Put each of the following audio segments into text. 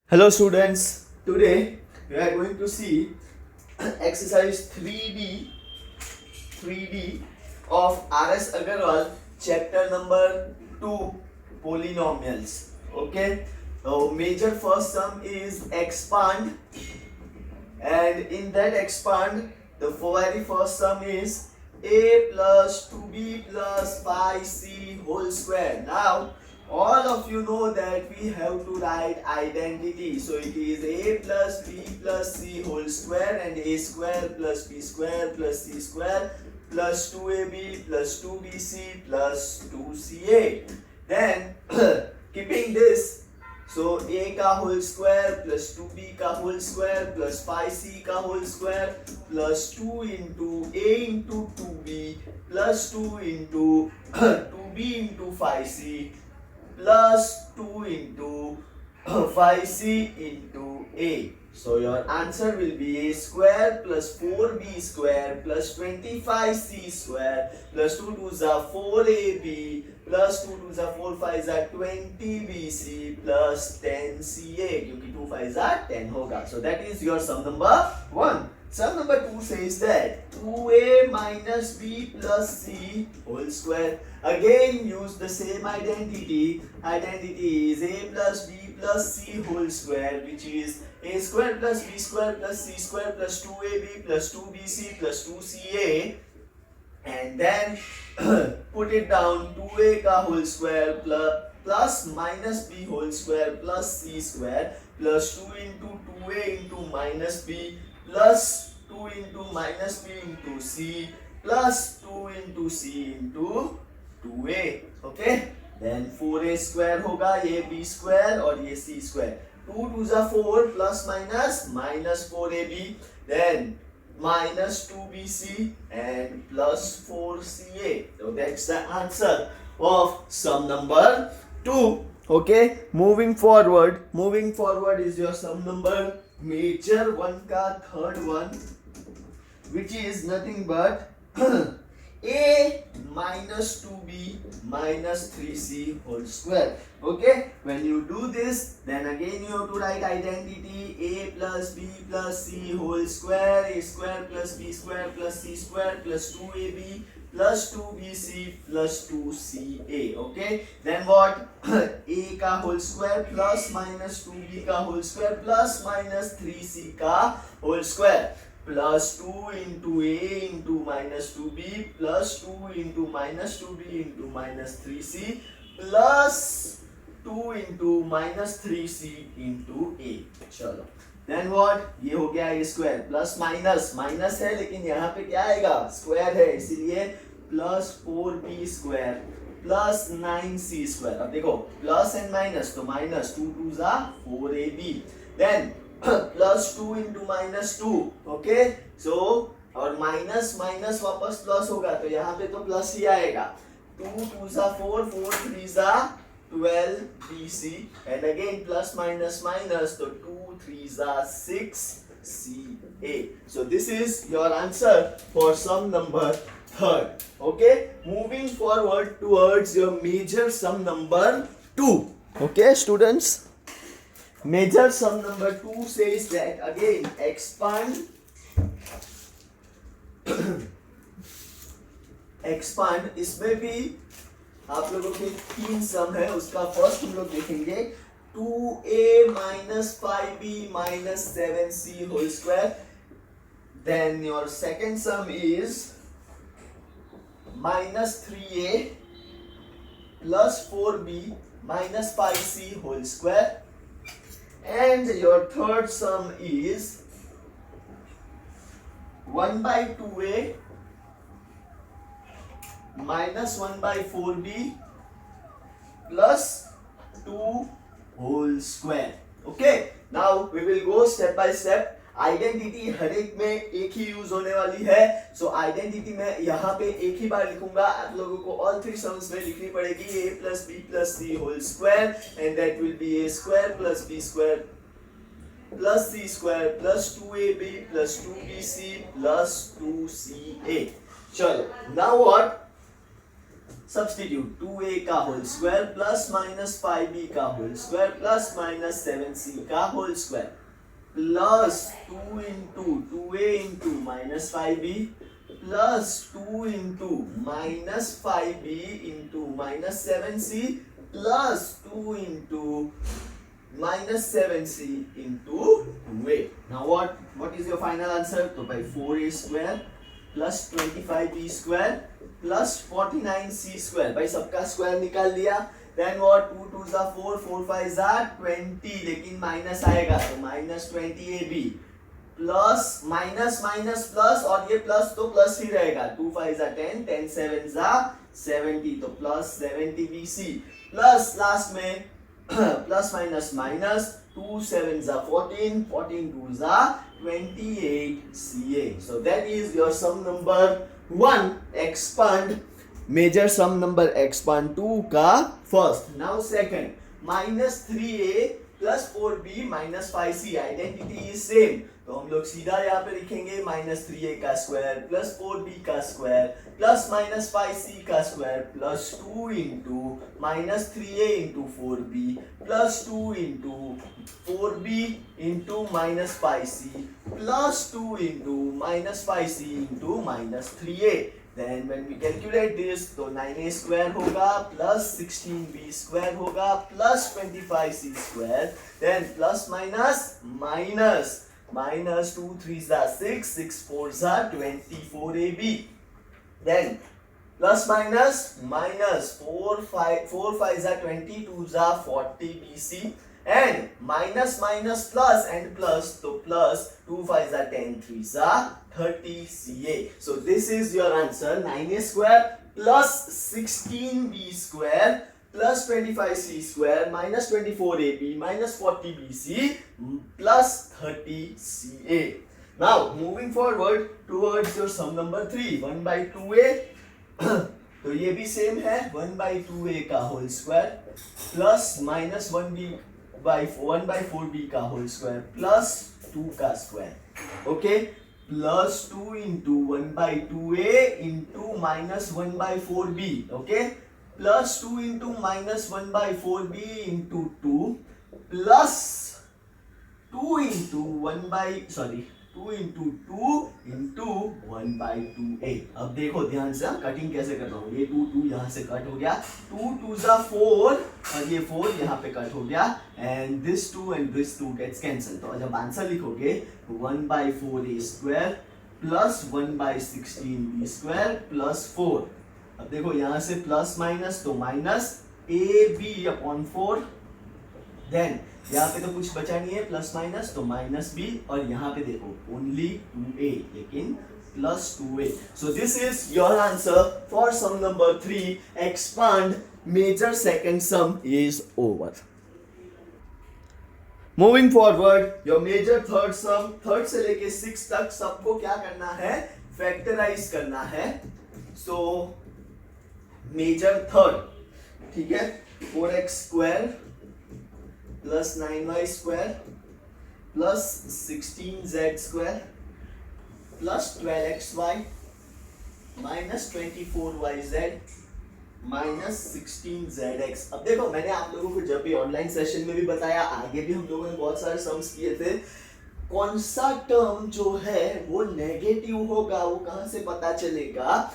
Hello students, today we are going to see exercise 3D of R.S. Agarwal, chapter number 2, polynomials. Okay, so major first sum is expand, and in that expand the very first sum is a plus 2b plus 5c whole square. Now all of you know that we have to write identity, so it is a plus b plus c whole square and a square plus b square plus c square plus 2ab plus 2bc plus 2ca. Then keeping this, so a का whole square plus 2b का whole square plus 5c का whole square plus 2 into a into 2b plus 2 into 2b into 5c plus 2 into 5c into a. So your answer will be a square plus 4b square plus 25c square plus 2 2s are 4ab plus 2 2s are 4 5s are 20bc plus 10ca, क्योंकि 2 5s are 10 होगा. So that is your sum number 1. Sum number 2 says that 2a minus b plus c whole square. Again use the same identity. Identity is a plus b plus c whole square, which is a square plus b square plus c square plus 2ab plus 2bc plus 2ca, and then put it down. 2a का whole square plus minus b whole square plus c square plus 2 into 2a into minus b plus 2 into minus b into c plus 2 into c into 2a. Okay, then 4a square होगा, ये b square और ये c square. 2 2s are 4 plus minus 4ab, then minus 2bc and plus 4ca. So that's the answer of sum number 2. Okay, moving forward is your sum number major one का third one, which is nothing but a minus 2b minus 3c whole square. Okay, when you do this, then again you have to write identity. A plus b plus c whole square, a square plus b square plus c square plus 2ab plus 2bc plus 2ca. Okay, then what? A का whole square plus minus 2b का whole square plus minus 3c का whole square plus 2 into a into minus 2b plus 2 into minus 2b into minus 3c plus 2 into minus 3c into a. चलो, then what? ये हो गया a square plus minus है, लेकिन यहाँ पे क्या आएगा? स्क्वायर है, इसीलिए plus 4b square plus 9c square. अब देखो प्लस एंड माइनस, तो minus 2 2s are 4ab, then plus 2 into minus 2. Okay, so और माइनस माइनस वापस प्लस होगा, तो यहाँ पे तो प्लस ही आएगा. 2 2s are 4 4 3s are 12bc, and again plus minus minus, तो 2 3s are 6ca. So this is your answer for sum number third. Okay, moving forward towards your major sum number 2. Okay students, major sum number 2 says that again expand इसमें भी आप लोगों के 3 सम है. उसका first हम लोग देखेंगे 2a minus 5b minus 7c whole square. Then your second sum is minus 3a plus 4b minus 5c whole square. And your third sum is 1 by 2a minus 1 by 4b plus 2 whole square. Okay, now we will go step by step. Identity हर एक में एक ही use होने वाली है, सो identity में यहाँ पे एक ही बार लिखूंगा. आप लोगों को ऑल 3 सम्स में लिखनी पड़ेगी. a plus b plus c whole square, and that will be a square plus b square plus c square plus 2ab plus 2bc plus 2ca. चलो, now what? सब्स्टिट्यूट 2a का whole square plus minus 5b का whole square plus minus 7c का whole square plus 2 into 2a into minus 5b plus 2 into minus 5b into minus 7c plus 2 into minus 7c into 2a. Now what is your final answer? तो भाई 4a square plus 25b square plus 49c square. भाई सबका square निकाल लिया. Then what? 2 2 जा 4, 4 5 जा 20. लेकिन minus आएगा तो minus 20ab plus minus minus plus और ये प्लस तो प्लस ही रहेगा. 2 5 जा 10, 10 7 जा 70 तो प्लस 70bc प्लस लास्ट में प्लस माइनस माइनस 2 7 जा 14, 14 2 जा 28ca. So that is your sum number 1 expand major sum number expand 2 का first. Now second minus 3a plus 4b minus 5c identity is same. तो हम लोग सीधा यहाँ पे लिखेंगे माइनस 3a का स्क्वायर प्लस 4b का स्क्वायर प्लस माइनस 5c का square plus 2 into minus 3a into 4b plus 2 into 4b into minus 5c plus 2 into minus 5c into minus 3a. Then when we calculate this तो 9a square होगा plus 16b square होगा plus 25c square then plus minus minus minus 2 3 जा 6 6 4 जा 24ab then plus minus minus 4 5 जा 20 2 जा 40bc and minus minus plus and plus तो plus 2 5 जा 10 3 जा 30ca. So this is your answer 9a square plus 16b square plus 25c square minus 24ab minus 40bc plus 30ca. Now moving forward towards your sum number 3 1 by 2a. तो ये भी same है 1 by 2a का whole square plus minus 1 by 4b का whole square plus 2 का square okay plus 2 into 1 by 2a into minus 1 by 4b okay plus 2 into minus 1 by 4b into 2 plus 2 into 2 into 2 into 1 by 2a. अब देखो ध्यान से cutting कैसे कर रहा हूँ. ये 2 यहाँ से कट हो गया 2 2 जा 4 और ये 4 यहाँ पे कट हो गया and this 2 and this 2 gets cancel. तो जब आंसर लिखोगे 1 by 4a square plus 1 by 16b square plus 4. अब देखो यहाँ से प्लस माइनस तो माइनस ab अपॉन 4 देन यहाँ पे तो कुछ बचा नहीं है प्लस माइनस तो माइनस b और यहाँ पे देखो ओनली 2a लेकिन plus 2a. So this is your answer for sum number 3. Expand major second sum is over. Moving forward your major third sum. Third से लेके 6 तक सबको क्या करना है फैक्टराइज करना है. सो मेजर थर्ड ठीक है 4x square plus 9y square plus 16z square plus 12xy minus 24yz minus 16zx. अब देखो मैंने आप लोगों को जब भी ऑनलाइन सेशन में भी बताया आगे भी हम लोगों ने बहुत सारे सम्स किए थे. कौन सा टर्म जो है वो नेगेटिव होगा वो कहां से पता चलेगा.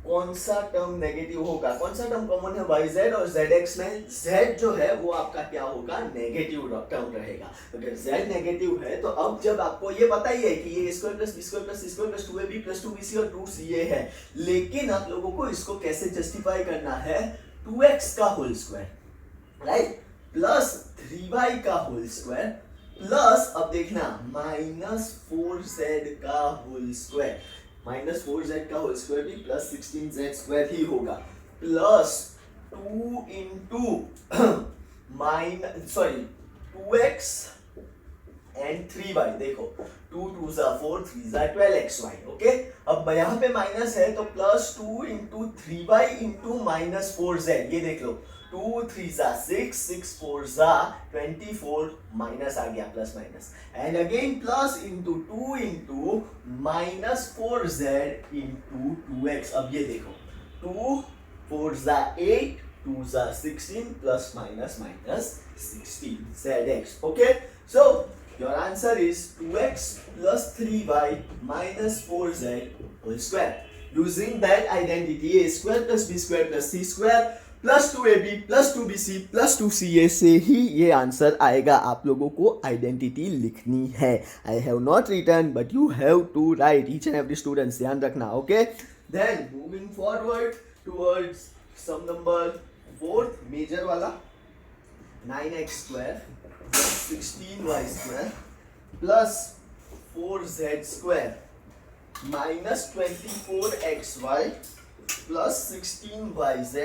कौन सा टर्म नेगेटिव होगा. कौन सा टर्म कॉमन है yz और zx में. z जो है वो आपका क्या होगा नेगेटिव टर्म रहेगा. अगर z नेगेटिव है तो अब जब आपको ये पता ही है कि ये square plus B square plus C square plus 2ab plus 2bc और 2ca है लेकिन आप लोगों को इसको कैसे जस्टिफाई करना है 2x का whole square right plus 3y का होल स्क्वायर प्लस अब देखना माइनस 4z का होल स्क्वायर. माइनस 4z का होल स्क्वायर भी प्लस 16z स्क्वायर ही होगा plus 2 into 2x and 3y. देखो 2 2 जा 4 3 जा 12xy ओके. अब यहाँ पे माइनस है तो plus 2 into 3y into minus 4z. ये देख लो 2 3 जा 6 6 4 जा 24 माइनस आ गया plus minus and again plus into 2 into minus 4z into 2x. अब ये देखो 2 4 za 8, 2 za 16 plus minus minus 16 zx. Okay, so your answer is 2x plus 3y minus 4z whole square. Using that identity a square plus b square plus c square plus 2ab plus 2bc plus 2ca से ही ये answer आएगा. आप लोगों को identity लिखनी है. I have not written but you have to write each and every students. ध्यान रखना. Okay, then moving forward towards sum number 4th major वाला. 9x square plus 16y square plus 4z square minus 24xy plus 16yz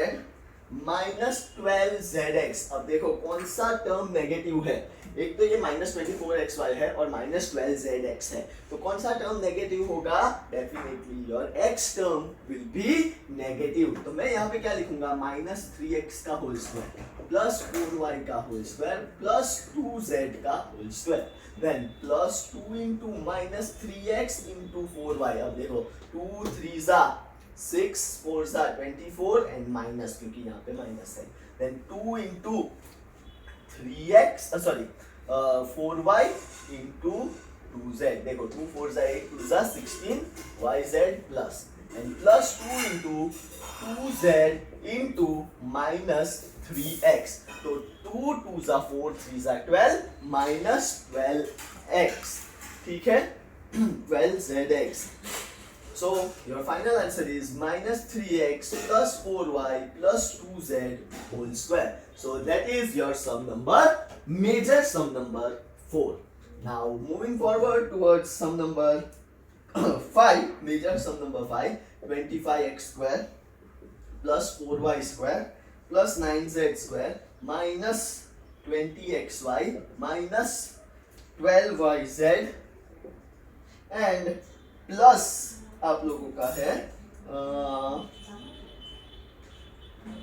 minus 12zx. अब देखो कौन सा term negative है. एक तो ये माइनस 24xy है और माइनस 12zx है. तो कौन सा टर्म नेगेटिव होगा? Definitely your x term will B negative. तो मैं यहाँ पे क्या लिखूंगा? माइनस 3x का होल स्क्वायर प्लस 4y का होल स्क्वायर प्लस 2z का whole square. Then plus 2 into minus 3x into 4y. अब देखो 2 3 जा 6 4 जा 24 एंड माइनस, क्योंकि यहाँ पे माइनस है. Then 2 into 3x 4y into 2z. देखो 2 4 जा 8 2 जा 16 yz plus and plus 2 into 2z into minus 3x. तो 2 2 जा 4 3 जा 12 माइनस 12x. ठीक है, 12zx. So your final answer is minus 3x plus 4y plus 2z whole square. So that is your sum number, major sum number 4. Now moving forward towards sum number 5, major sum number 5, 25x square plus 4y square plus 9z square minus 20xy minus 12yz and plus आप लोगों का है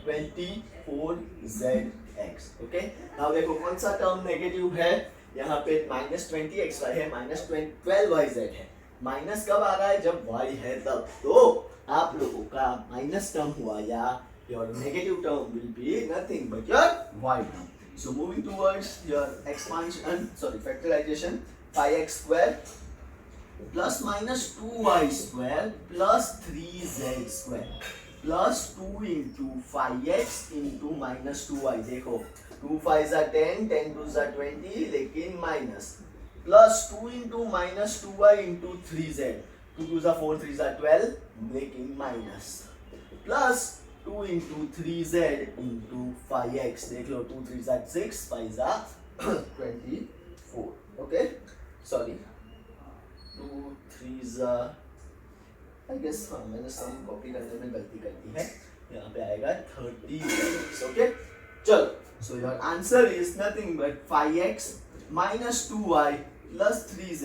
24zx. Okay, now देखो कौन सा term negative है. यहाँ पे माइनस 20xy है, माइनस 12yz है. माइनस कब आ रहा है? जब y है तब. तो आप लोगों का माइनस टर्म हुआ या your negative term will be nothing but your y term. So moving towards your expansion factorization. 5x square plus minus 2y square plus 3z square plus 2 into 5x into minus 2y. देखो 2 5 जा 10 10 2 जा 20 लेकिन minus plus 2 into minus 2y into 3z 2 2 जा 4 3 जा 12 लेकिन minus plus 2 into 3z into 5x. देख लो 2 3 जा 6 5 जा 24. ओके, सॉरी 2 3 जा आई गेस. हाँ, मैंने सम कॉपी करने में गलती कर दी है. यहाँ पे आएगा 30. ओके, चलो. So your answer is nothing but 5x minus 2y plus 3z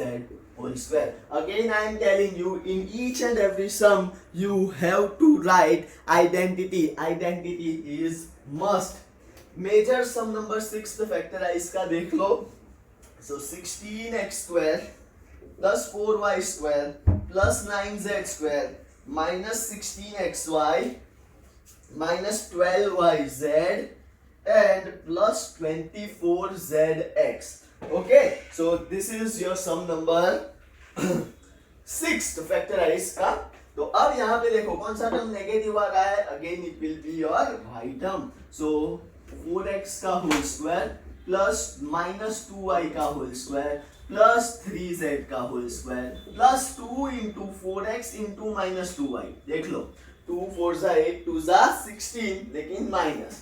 whole square. Again I am telling you, in each and every sum you have to write identity. Identity is must. Major sum number 6 factorize का देख लो. So 16x square plus 4y square plus 9z square minus 16xy minus 12yz and plus 24zx. Okay, so this is your sum number 6 factorize का. तो अब यहाँ पे देखो कौन सा टर्म नेगेटिव आ रहा है. Again it will be your y term. So 4x का whole square plus minus 2y का होल स्क्वायर प्लस 3z का whole square plus 2 into 4x into minus 2y. देख लो 2 4 जा 8 2 जा 16 लेकिन minus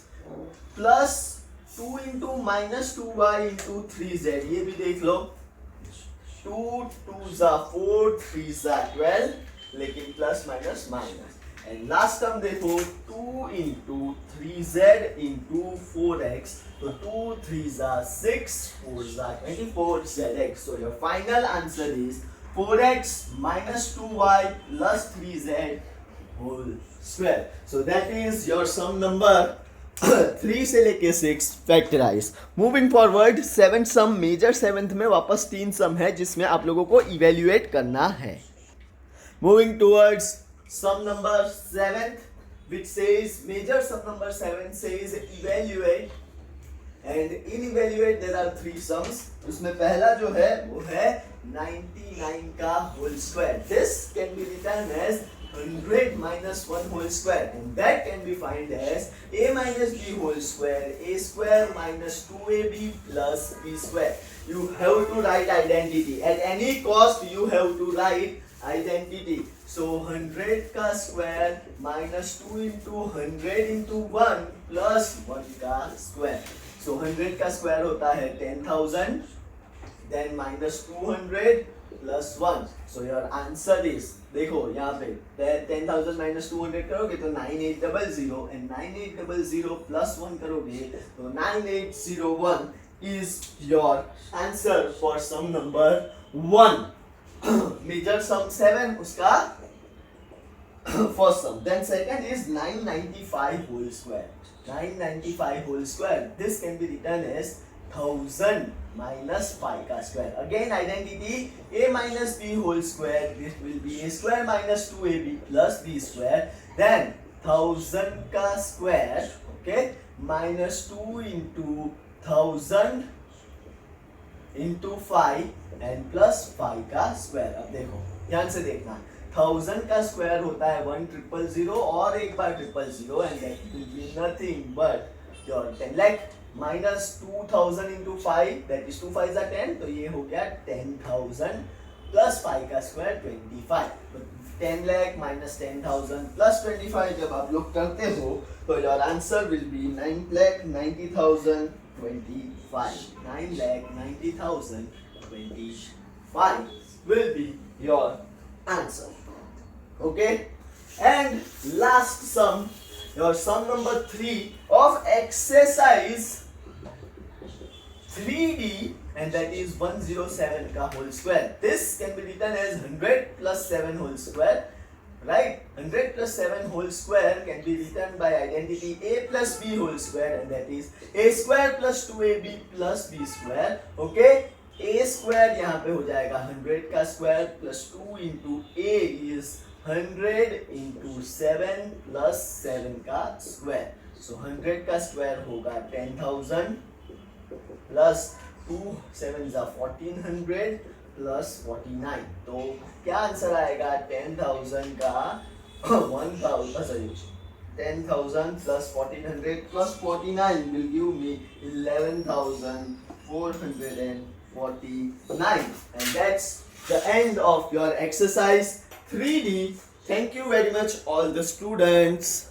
plus 2 into minus 2y into 3z. ये भी देख लो 2 2 जा 4 3 जा 12 लेकिन plus minus minus. And last term देखो 2 इंटू 3z इंटू 4x. तो 2 3 जा 6 4 जा 24 zx. So your final answer is 4x minus 2y plus 3z whole square. So that is your sum number 3 से लेके 6 फैक्टराइज. मूविंग फॉरवर्ड 7th सम. Major 7th में वापस 3 सम है जिसमें आप लोगों को इवेल्युएट करना है. Moving towards sum number 7th which says major sum number 7 says evaluate, and in evaluate there are 3 sums. उसमें पहला जो है वो है 99 का whole square. This can be written as 100 minus 1 whole square, and that can be find as a minus b whole square, a square minus 2ab plus b square. You have to write identity. At any cost you have to write identity. So 100 का square minus 2 into 100 into 1 plus 1 का square. So 100 का square होता है 10,000, then minus 200 plus 1. So your answer is, देखो यहाँ पे 10,000 minus 200 करोगे तो 9800, and 9800 plus 1 करोगे तो 9801 is your answer for sum number 1. Major sum 7 उसका first sum. Then second is 995 whole square. 995 whole square. This can be written as 1000 minus 5 का square. Again identity, a minus b whole square. This will be a square minus 2ab plus b square. Then 1000 का square, okay, minus 2 into 1000 into 5 and plus 5 का square. अब देखो ध्यान से देखना, 1000 का square होता है 1000 और एक बार 000, and that will be nothing but your 10 lakh minus 2000 into 5, that is 2 5s are 10, तो ये हो गया 10,000 plus 5 का स्क्वायर 25. तो 10 lakh minus 10,000 plus 25 जब आप लोग करते हो तो your answer will be 9,90,025. 9,90,025 will be your answer. Okay, and last sum, your sum number 3 of exercise 3D, and that is 107 ka whole square. This can be written as 100 plus 7 whole square, right? 100 plus 7 whole square can be written by identity a plus b whole square, and that is a square plus 2ab plus b square. Okay, a square यहाँ पे हो जाएगा 100 का square plus 2 into a is 100 into 7 plus 7 का square. So 100 का square होगा 10,000 plus 2 7s are 1400 plus 49. तो क्या आंसर आएगा 10,000 का 10,000 plus 1400 plus 49 will give me 11,449, and that's the end of your exercise 3D. Thank you very much all the students.